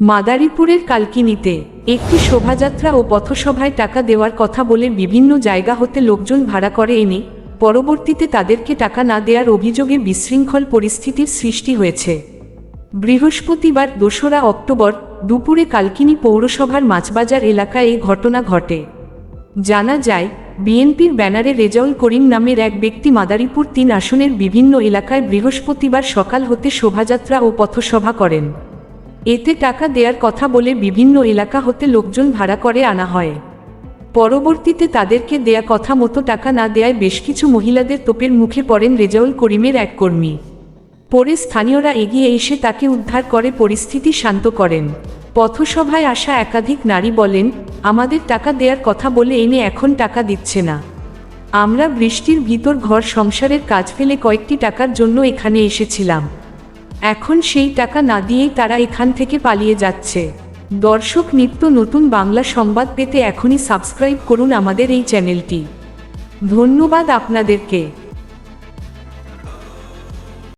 মাদারীপুরের কালকিনিতে একটি শোভাযাত্রা ও পথসভায় টাকা দেওয়ার কথা বলে বিভিন্ন জায়গা হতে লোকজন ভাড়া করে এনে পরবর্তীতে তাদেরকে টাকা না দেওয়ার অভিযোগে বিশৃঙ্খল পরিস্থিতির সৃষ্টি হয়েছে। বৃহস্পতিবার ২রা অক্টোবর দুপুরে কালকিনি পৌরসভার মাছবাজার এলাকায় এই ঘটনা ঘটে। জানা যায়, বিএনপির ব্যানারে রেজাউল করিম নামের এক ব্যক্তি মাদারীপুর ৩ আসনের বিভিন্ন এলাকায় বৃহস্পতিবার সকাল হতে শোভাযাত্রা ও পথসভা করেন। এতে টাকা দেওয়ার কথা বলে বিভিন্ন এলাকা হতে লোকজন ভাড়া করে আনা হয়। পরবর্তীতে তাদেরকে দেয়া কথা মতো টাকা না দেয়ায় বেশ কিছু মহিলাদের তোপের মুখে পড়েন রেজাউল করিমের এক কর্মী। পরে স্থানীয়রা এগিয়ে এসে তাকে উদ্ধার করে পরিস্থিতি শান্ত করেন। পথসভায় আসা একাধিক নারী বলেন, আমাদের টাকা দেওয়ার কথা বলে এনে এখন টাকা দিচ্ছে না। আমরা বৃষ্টির ভিতর ঘর সংসারের কাজ ফেলে কয়েকটি টাকার জন্য এখানে এসেছিলাম। এখন সেই টাকা না দিয়েই তারা এখান থেকে পালিয়ে যাচ্ছে। দর্শক, নিত্য নতুন বাংলা সংবাদ পেতে এখনই সাবস্ক্রাইব করুন আমাদের এই চ্যানেলটি। ধন্যবাদ আপনাদেরকে।